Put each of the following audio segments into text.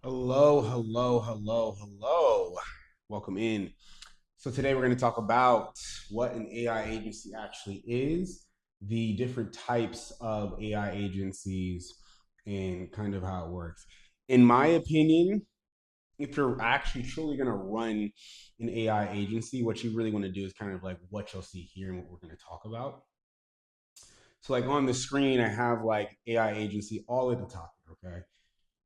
Hello, hello, hello, hello. Welcome in. So today we're going to talk about what an AI agency actually is, the different types of AI agencies, and kind of how it works. In my opinion, if you're actually truly going to run an AI agency, what you really want to do is kind of like what you'll see here and what we're going to talk about. So like on the screen, I have like AI agency all at the top, okay?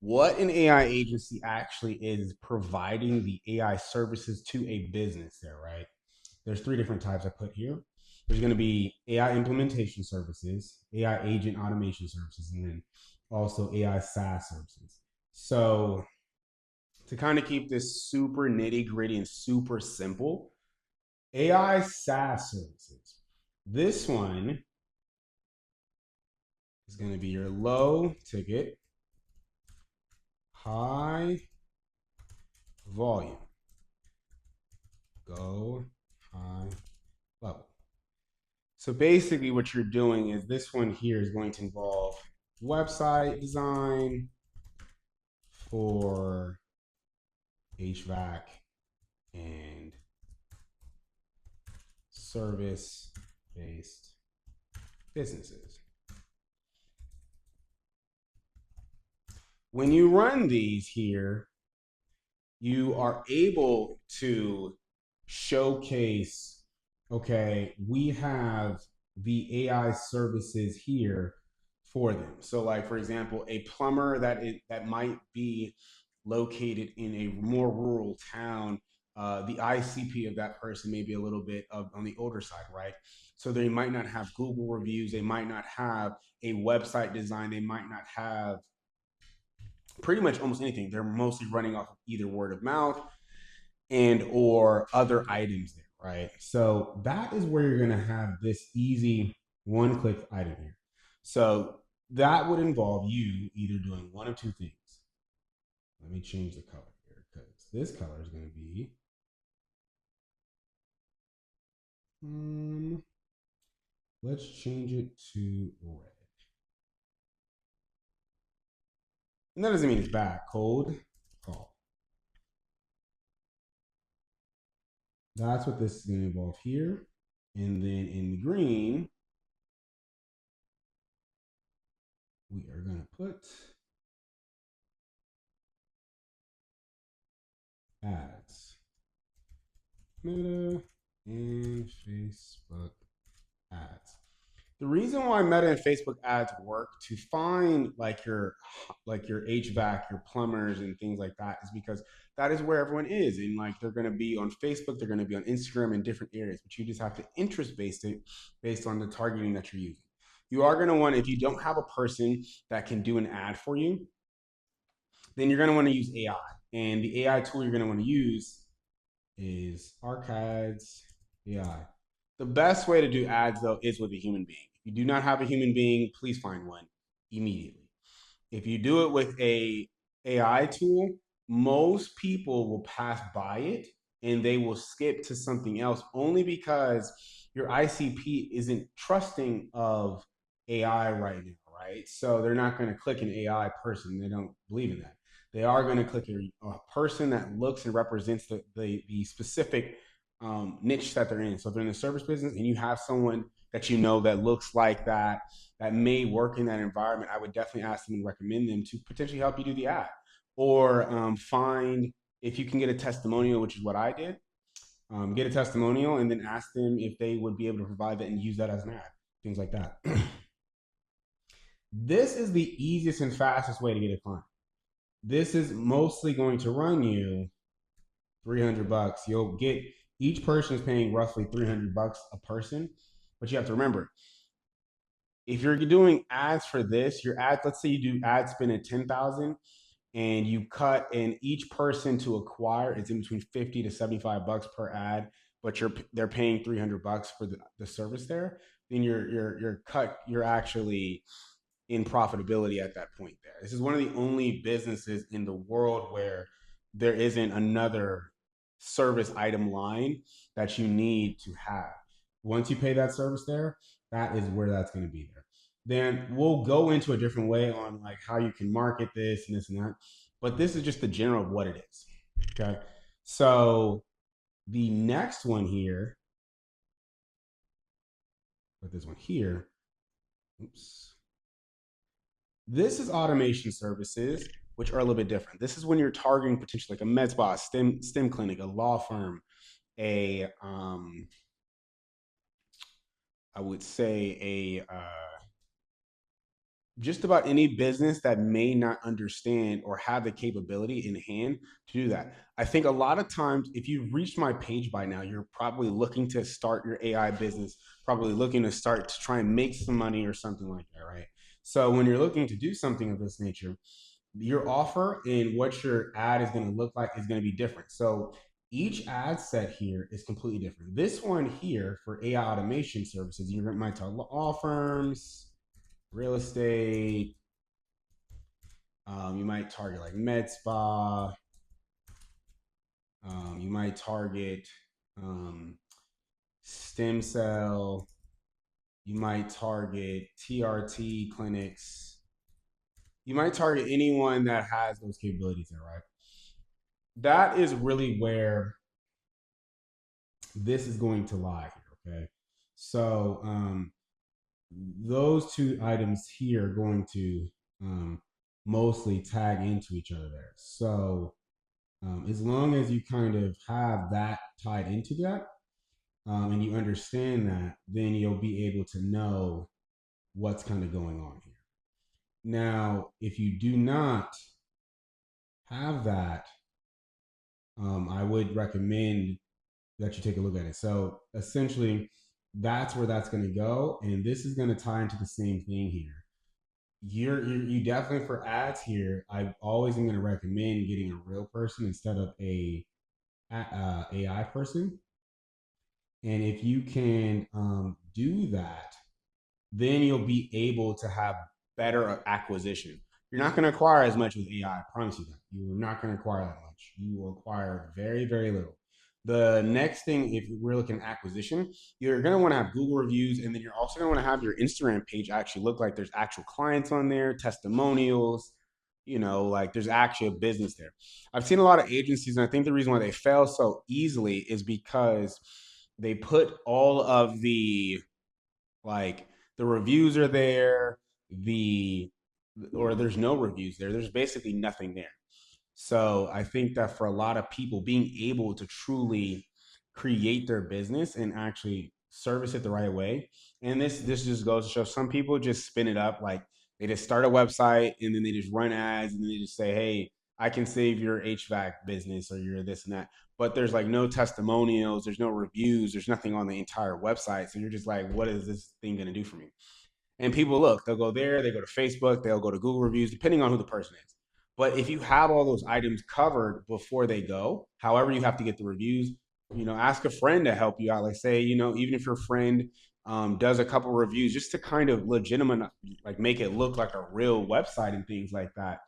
What an AI agency actually is providing the AI services to a business there, right? There's three different types I put here. There's going to be AI implementation services, AI agent automation services, and then also AI SaaS services. So to kind of keep this super nitty gritty and super simple, AI SaaS services. This one is going to be your low ticket, high volume. Go high level. So basically, what you're doing is this one here is going to involve website design for HVAC and service based businesses. When you run these here, you are able to showcase, okay, we have the AI services here for them. So like for example, a plumber that might be located in a more rural town, the ICP of that person may be a little bit on the older side, right? So they might not have Google reviews, they might not have a website design, they might not have pretty much almost anything. They're mostly running off of either word of mouth and or other items there, right? So that is where you're gonna have this easy one-click item here. So that would involve you either doing one of two things. Let me change the color here because this color is gonna be um, let's change it to red. And that doesn't mean it's bad. Cold call. That's what this is gonna involve here. And then in the green, we are gonna put ads. Meta and Facebook ads. The reason why Meta and Facebook ads work to find like your HVAC, your plumbers and things like that is because that is where everyone is. And like they're gonna be on Facebook, they're gonna be on Instagram in different areas, but you just have to interest based it based on the targeting that you're using. You are gonna want, if you don't have a person that can do an ad for you, then you're gonna want to use AI. And the AI tool you're gonna want to use is Arcads AI. The best way to do ads though is with a human being. If you do not have a human being, please find one immediately. If you do it with a AI tool, most people will pass by it and they will skip to something else only because your ICP isn't trusting of AI right now, right? So they're not going to click an AI person. They don't believe in that. They are going to click a person that looks and represents the specific niche that they're in. So if they're in the service business and you have someone that you know that looks like that, that may work in that environment, I would definitely ask them and recommend them to potentially help you do the ad. Or find, if you can get a testimonial, which is what I did, get a testimonial and then ask them if they would be able to provide that and use that as an ad, things like that. This is the easiest and fastest way to get a client. This is mostly going to run you 300 bucks. You'll get, each person is paying roughly 300 bucks a person, but you have to remember, if you're doing ads for this, your ad, let's say you do ad spend at 10,000 and you cut in each person to acquire, it's in between 50 to 75 bucks per ad, but they're paying 300 bucks for the service there, then you're actually in profitability at that point there. This is one of the only businesses in the world where there isn't another service item line that you need to have. Once you pay that service there, that is where that's going to be there. Then we'll go into a different way on like how you can market this and this and that. but this is just the general of what it is. Okay. So the next one here, put this one here. Oops. This is automation services, which are a little bit different. This is when you're targeting potentially like a med spa, STEM clinic, a law firm, a I would say just about any business that may not understand or have the capability in hand to do that. I think a lot of times, if you've reached my page by now, you're probably looking to start your AI business, probably looking to start to try and make some money or something like that, right? So when you're looking to do something of this nature, your offer and what your ad is going to look like is going to be different. So each ad set here is completely different. This one here for AI automation services, you might talk law firms, real estate. You might target like med spa. You might target stem cell. You might target TRT clinics. You might target anyone that has those capabilities there, right? That is really where this is going to lie here, okay? So those two items here are going to mostly tag into each other there. So as long as you kind of have that tied into that and you understand that, then you'll be able to know what's kind of going on here. Now, if you do not have that, I would recommend that you take a look at it. So essentially, that's where that's going to go, and this is going to tie into the same thing here. You definitely for ads here. I always am going to recommend getting a real person instead of a AI person. And if you can do that, then you'll be able to have better acquisition. You're not going to acquire as much with AI. I promise you that. You're not going to acquire that much. You will acquire very, very little. The next thing, if we're looking at acquisition, you're going to want to have Google reviews, and then you're also going to want to have your Instagram page actually look like there's actual clients on there, testimonials, like there's actually a business there. I've seen a lot of agencies, and I think the reason why they fail so easily is because they put all of the like the reviews are there, the or there's no reviews there. There's basically nothing there. So I think that for a lot of people, being able to truly create their business and actually service it the right way, and this just goes to show some people just spin it up like they just start a website and then they just run ads and then they just say, hey, I can save your HVAC business or your this and that. But there's like no testimonials, there's no reviews, there's nothing on the entire website. So you're just like, what is this thing going to do for me? And people look, they'll go there, they go to Facebook, they'll go to Google reviews, depending on who the person is. But if you have all those items covered before they go, however, you have to get the reviews, ask a friend to help you out. Like, say, even if your friend does a couple reviews just to kind of legitimate, like make it look like a real website and things like that,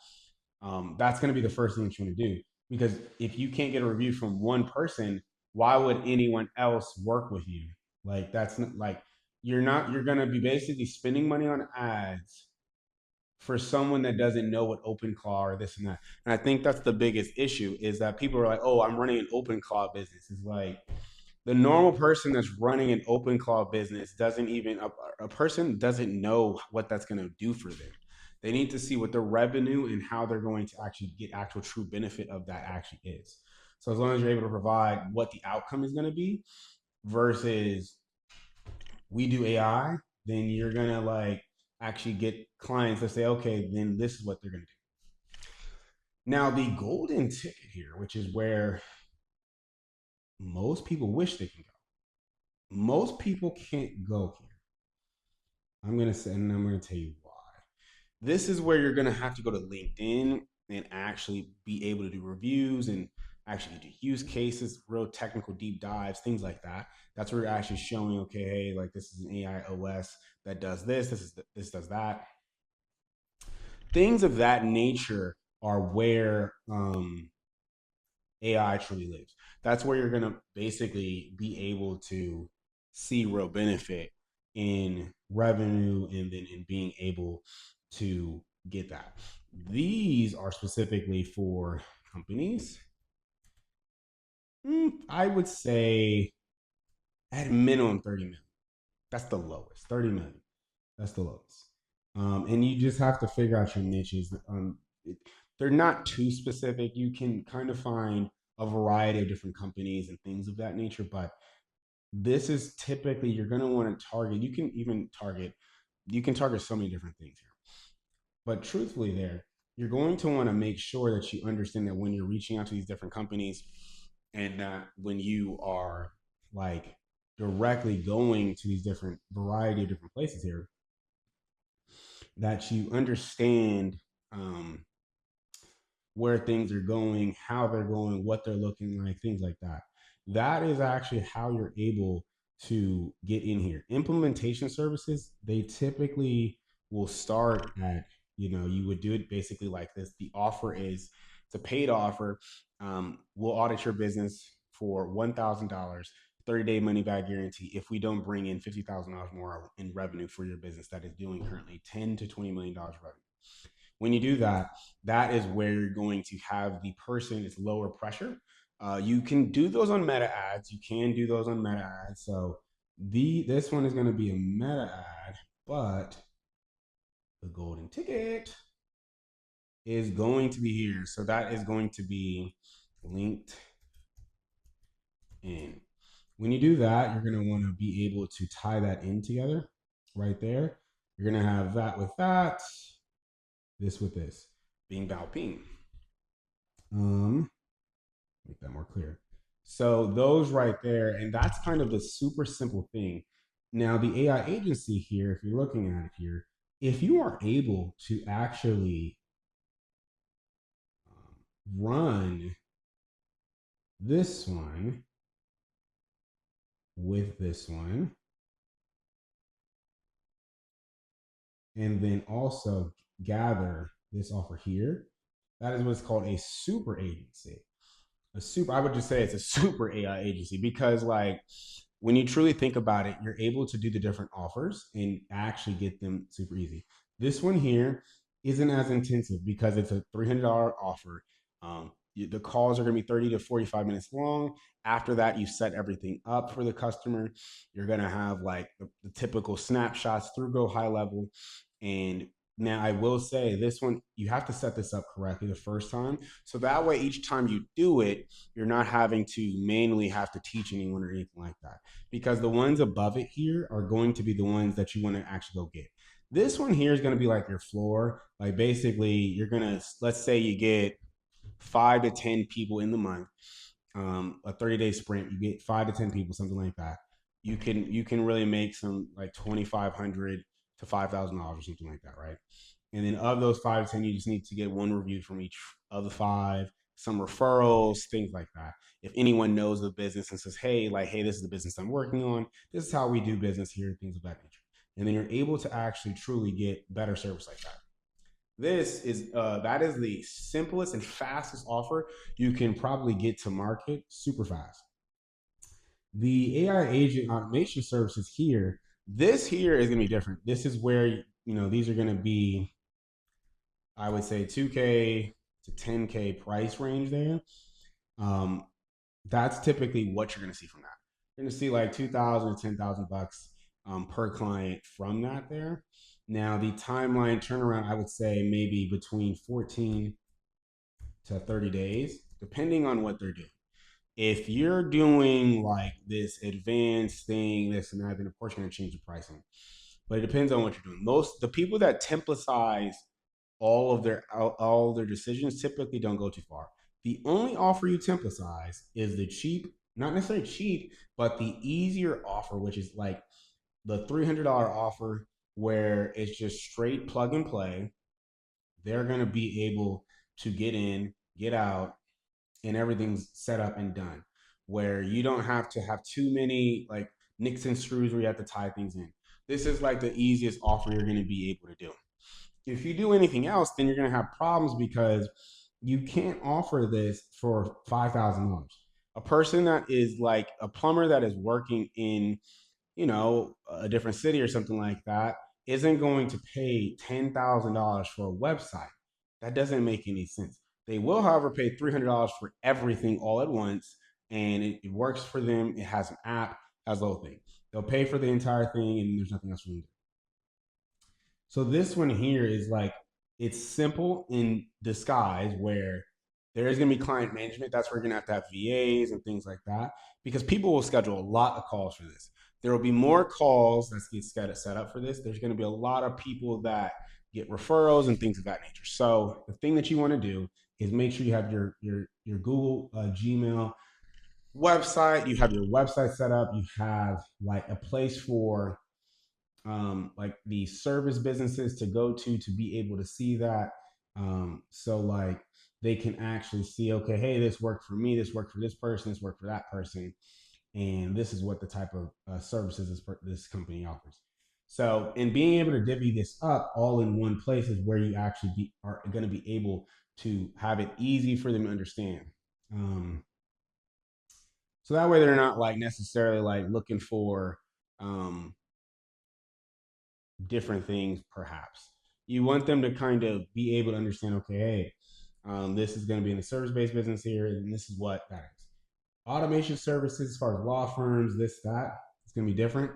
that's going to be the first thing that you want to do. Because if you can't get a review from one person, why would anyone else work with you? Like, that's not like, you're going to be basically spending money on ads for someone that doesn't know what OpenClaw or this and that. And I think that's the biggest issue is that people are like, oh, I'm running an OpenClaw business. It's like the normal person that's running an OpenClaw business doesn't even, a person doesn't know what that's going to do for them. They need to see what the revenue and how they're going to actually get actual true benefit of that actually is. So as long as you're able to provide what the outcome is going to be versus we do AI, then you're gonna like actually get clients that say, okay, then this is what they're gonna do. Now, the golden ticket here, which is where most people wish they can go. Most people can't go here. I'm gonna say, and I'm gonna tell you why. This is where you're gonna have to go to LinkedIn and actually be able to do reviews and actually do use cases, real technical deep dives, things like that. That's where you're actually showing, okay, hey, like this is an AI OS that does this, this does that. Things of that nature are where AI truly lives. That's where you're gonna basically be able to see real benefit in revenue and then in being able to get that. These are specifically for companies. I would say at minimum 30 million. That's the lowest. 30 million. That's the lowest. And you just have to figure out your niches. They're not too specific. You can kind of find a variety of different companies and things of that nature, but this is typically you're going to want to target. You can target so many different things here. But truthfully, you're going to want to make sure that you understand that when you're reaching out to these different companies and that when you are like directly going to these different variety of different places here, that you understand um, where things are going, how they're going, what they're looking like, things like that. That is actually how you're able to get in here. Implementation services, they typically will start at, you would do it basically like this. The offer is, it's a paid offer. We'll audit your business for $1,000, 30-day money back guarantee if we don't bring in $50,000 more in revenue for your business that is doing currently $10 to $20 million revenue. When you do that, that is where you're going to have the person, it's lower pressure. You can do those on meta ads. You can do those on meta ads. So this one is going to be a meta ad, but the golden ticket is going to be here. So that is going to be linked in. When you do that, you're going to want to be able to tie that in together right there. You're going to have that with that, this with this, bing bow ping. Make that more clear. So those right there, and that's kind of the super simple thing. Now the AI agency here, if you're looking at it here, if you are able to actually run this one with this one, and then also gather this offer here, that is what's called a super agency. I would just say it's a super AI agency because like when you truly think about it, you're able to do the different offers and actually get them super easy. This one here isn't as intensive because it's a $300 offer. The calls are going to be 30 to 45 minutes long. After that, you set everything up for the customer. You're going to have like the typical snapshots through Go High Level. And now I will say this one, you have to set this up correctly the first time. So that way, each time you do it, you're not having to manually have to teach anyone or anything like that. Because the ones above it here are going to be the ones that you want to actually go get. This one here is going to be like your floor. Like basically, you're going to, let's say you get 5 to 10 people in the month, a 30-day sprint, you get 5 to 10 people, something like that. You can really make some like 2,500 to $5,000 or something like that, right? And then of those 5 to 10, you just need to get one review from each of the five, some referrals, things like that. If anyone knows the business and says, hey, this is the business I'm working on, this is how we do business here, things of that nature. And then you're able to actually truly get better service like that. That is the simplest and fastest offer you can probably get to market super fast. The AI agent automation services here, this here is going to be different. This is where these are going to be, I would say, 2K to 10K price range there. Um, that's typically what you're going to see from that. You're going to see like 2,000 to 10,000 bucks per client from that there. Now the timeline turnaround, I would say maybe between 14 to 30 days, depending on what they're doing. If you're doing like this advanced thing, this and that, then of course you're going to change the pricing. But it depends on what you're doing. Most the people that templatize all of their decisions typically don't go too far. The only offer you templatize is the cheap, not necessarily cheap, but the easier offer, which is like the $300 offer where it's just straight plug and play. They're going to be able to get in, get out, and everything's set up and done. Where you don't have to have too many like nicks and screws where you have to tie things in. This is like the easiest offer you're going to be able to do. If you do anything else, then you're going to have problems because you can't offer this for $5,000. A person that is like a plumber that is working in, a different city or something like that isn't going to pay $10,000 for a website. That doesn't make any sense. They will, however, pay $300 for everything all at once, and it works for them. It has an app, has the whole thing. They'll pay for the entire thing, and there's nothing else for them to do. So this one here is like, it's simple in disguise where there is going to be client management. That's where you're going to have VAs and things like that because people will schedule a lot of calls for this. There will be more calls that get set up for this. There's going to be a lot of people that get referrals and things of that nature. So the thing that you want to do is make sure you have your Google Gmail website. You have your website set up. You have like a place for like the service businesses to go to be able to see that. So like they can actually see, okay, hey, this worked for me, this worked for this person, this worked for that person, and this is what the type of services this company offers. So, and being able to divvy this up all in one place is where you actually are going to be able to have it easy for them to understand. Um, so that way they're not like necessarily like looking for um, different things, perhaps. You want them to kind of be able to understand, okay, hey, this is going to be in the service based business here, and this is what that is. Automation services, as far as law firms, this, that, it's going to be different.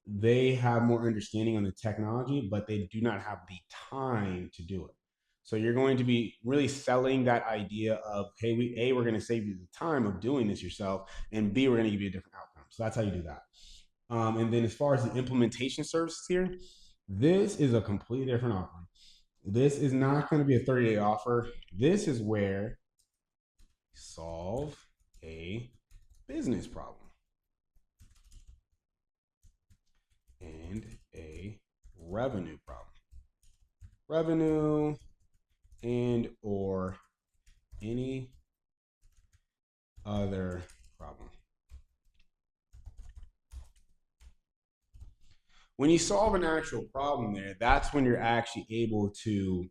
They have more understanding on the technology, but they do not have the time to do it. So you're going to be really selling that idea of, hey, we're going to save you the time of doing this yourself, and B, we're going to give you a different outcome. So that's how you do that. And then as far as the implementation services here, this is a completely different offering. This is not going to be a 30-day offer. This is where you solve a business problem and a revenue problem. Revenue and or any other problem. When you solve an actual problem there, that's when you're actually able to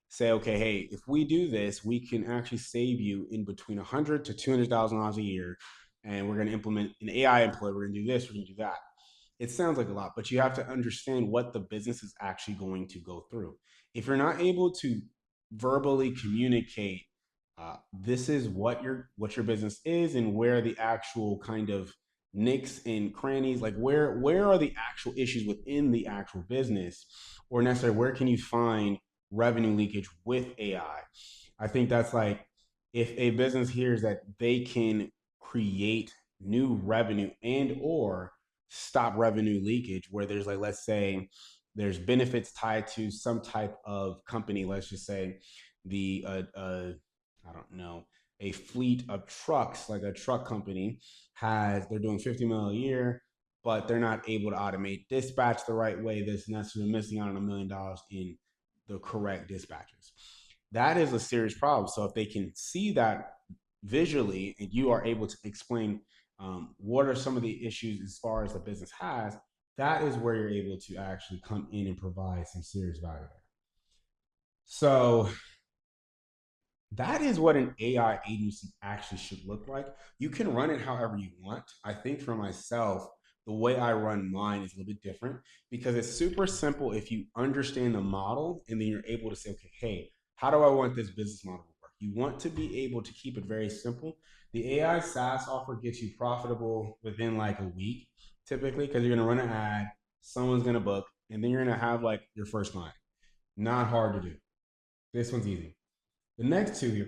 say, okay, hey, if we do this, we can actually save you in between $100,000 to $200,000 a year, and we're going to implement an AI employee. We're going to do this. We're going to do that. It sounds like a lot, but you have to understand what the business is actually going to go through. If you're not able to verbally communicate, this is what your business is and where the actual kind of nicks and crannies, like where are the actual issues within the actual business, or necessarily where can you find revenue leakage with AI. I think that's like if a business hears that they can create new revenue and or stop revenue leakage where there's like, let's say there's benefits tied to some type of company, let's just say the I don't know, a fleet of trucks, like a truck company they're doing 50 mil a year, but they're not able to automate dispatch the right way, this and that's, so they're missing out on $1 million in the correct dispatches. That is a serious problem. So if they can see that visually and you are able to explain what are some of the issues as far as the business has, that is where you're able to actually come in and provide some serious value there. So that is what an AI agency actually should look like. You can run it however you want. I think for myself, the way I run mine is a little bit different because it's super simple if you understand the model and then you're able to say, okay, hey, how do I want this business model to work? You want to be able to keep it very simple. The AI SaaS offer gets you profitable within like a week, typically, because you're going to run an ad, someone's going to book, and then you're going to have like your first client. Not hard to do. This one's easy. The next two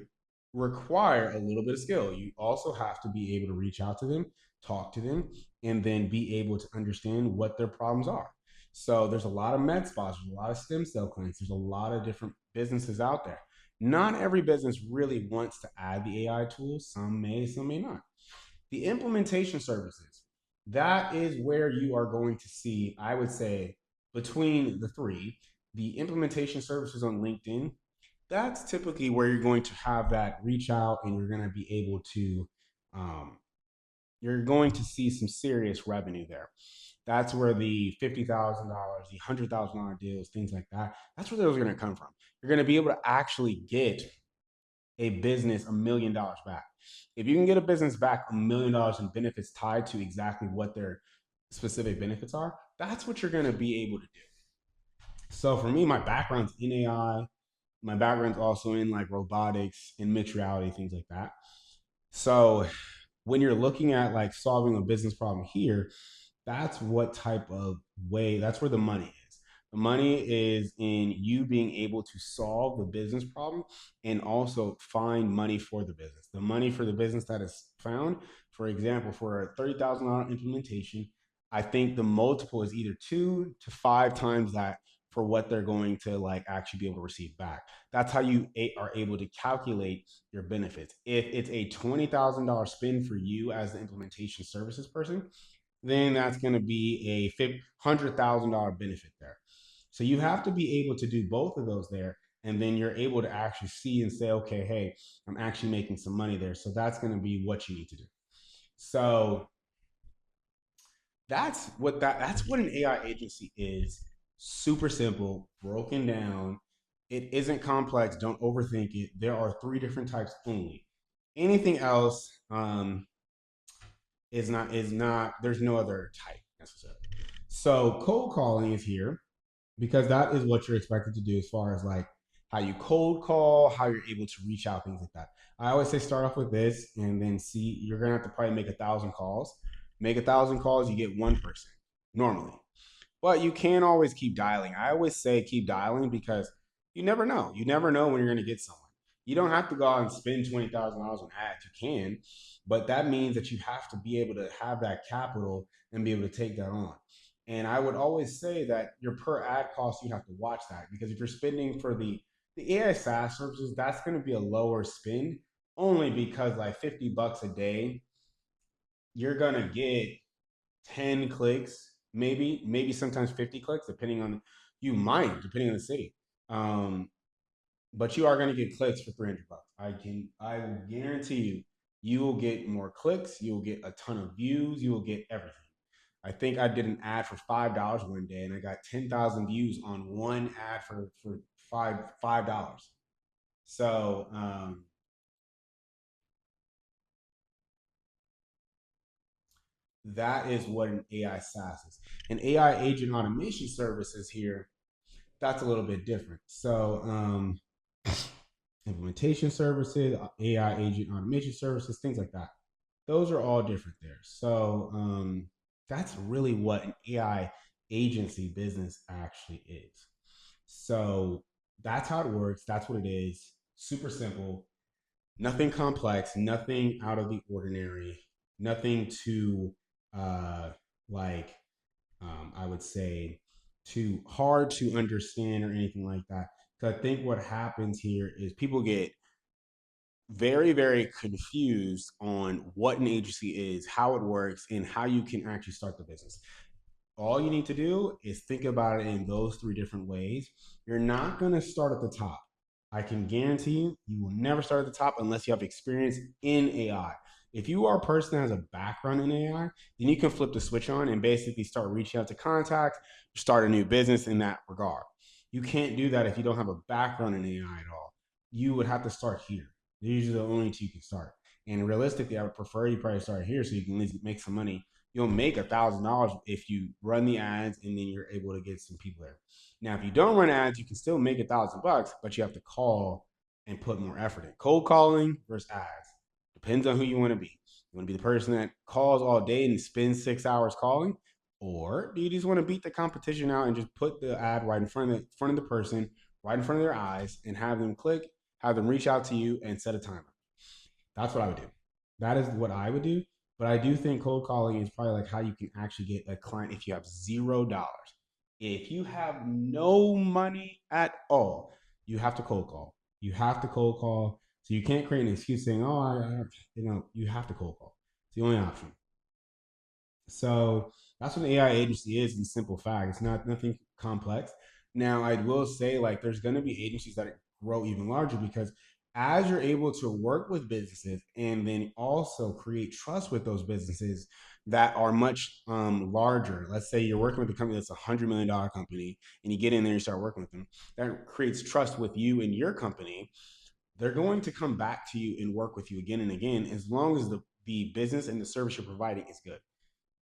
require a little bit of skill. You also have to be able to reach out to them, talk to them, and then be able to understand what their problems are. So there's a lot of med spas, there's a lot of stem cell clinics, there's a lot of different businesses out there. Not every business really wants to add the AI tools. Some may, some may not. The implementation services, that is where you are going to see, I would say, between the three, the implementation services on LinkedIn, that's typically where you're going to have that reach out and you're going to be able to um, you're going to see some serious revenue there. That's where the $50,000, the $100,000 deals, things like that, that's where those are going to come from. You're going to be able to actually get a business $1 million back. If you can get a business back $1 million in benefits tied to exactly what their specific benefits are, that's what you're going to be able to do. So for me, my background's in AI. my background's also in like robotics and mixed reality, things like that. So when you're looking at like solving a business problem here, that's what type of way, that's where the money is. The money is in you being able to solve the business problem and also find money for the business. The money for the business that is found, for example, for a $30,000 implementation, I think the multiple is either 2 to 5 times that for what they're going to like actually be able to receive back. That's how you are able to calculate your benefits. If it's a $20,000 spend for you as the implementation services person, then that's going to be a $100,000 benefit there. So you have to be able to do both of those there. And then you're able to actually see and say, okay, hey, I'm actually making some money there. So that's going to be what you need to do. So that's what an AI agency is. Super simple, broken down. It isn't complex. Don't overthink it. There are three different types only. Anything else is not. There's no other type necessarily. So cold calling is here because that is what you're expected to do as far as like how you cold call, how you're able to reach out, things like that. I always say start off with this and then see you're gonna have to probably make 1,000 calls. Make 1,000 calls, you get one person normally. But you can't always keep dialing. I always say keep dialing because you never know. You never know when you're gonna get someone. You don't have to go out and spend $20,000 on ads. You can, but that means that you have to be able to have that capital and be able to take that on. And I would always say that your per ad cost, you have to watch that because if you're spending for the AI SaaS services, that's going to be a lower spend only because like $50 a day, you're going to get 10 clicks, maybe sometimes 50 clicks, depending on depending on the city. Um, but you are going to get clicks for $300. I will guarantee you, you will get more clicks, you will get a ton of views, you will get everything. I think I did an ad for $5 one day, and I got 10,000 views on one ad for $5. So that is what an AI SaaS is. An AI agent automation services here. That's a little bit different. So implementation services, AI agent automation services, things like that. Those are all different there. So that's really what an AI agency business actually is. So that's how it works. That's what it is. Super simple. Nothing complex. Nothing out of the ordinary. Nothing too uh, like I would say too hard to understand or anything like that. Because I think what happens here is people get very, very confused on what an agency is, how it works, and how you can actually start the business. All you need to do is think about it in those three different ways. You're not going to start at the top. I can guarantee you, you will never start at the top unless you have experience in AI. If you are a person that has a background in AI, then you can flip the switch on and basically start reaching out to contacts, start a new business in that regard. You can't do that if you don't have a background in AI at all. You would have to start here. These are the only two you can start. And realistically, I would prefer you probably start here so you can at least make some money. You'll make $1,000 if you run the ads and then you're able to get some people there. Now, if you don't run ads, you can still make $1,000, but you have to call and put more effort in. Cold calling versus ads depends on who you want to be. You want to be the person that calls all day and spends 6 hours calling, or do you just want to beat the competition out and just put the ad right in front of the person, right in front of their eyes, and have them click, have them reach out to you, and set a timer? That's what I would do. That is what I would do. But I do think cold calling is probably like how you can actually get a client if you have $0. If you have no money at all, you have to cold call. You have to cold call. So you can't create an excuse saying, "Oh, you have to cold call." It's the only option. So that's what an AI agency is in simple fact. It's not nothing complex. Now, I will say like there's going to be agencies that grow even larger because as you're able to work with businesses and then also create trust with those businesses that are much larger. Let's say you're working with a company that's $100 million company and you get in there and you start working with them. That creates trust with you and your company. They're going to come back to you and work with you again and again as long as the business and the service you're providing is good.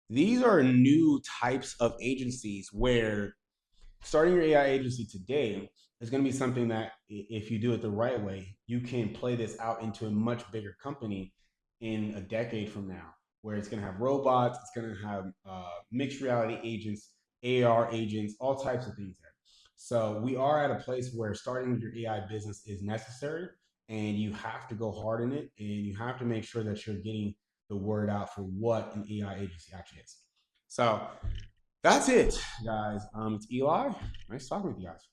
These are new types of agencies where starting your AI agency today is going to be something that, if you do it the right way, you can play this out into a much bigger company in a decade from now, where it's going to have robots, it's going to have mixed reality agents, AR agents, all types of things there. So we are at a place where starting your AI business is necessary, and you have to go hard in it, and you have to make sure that you're getting the word out for what an AI agency actually is. So that's it, guys. It's Eli. Nice talking with you guys.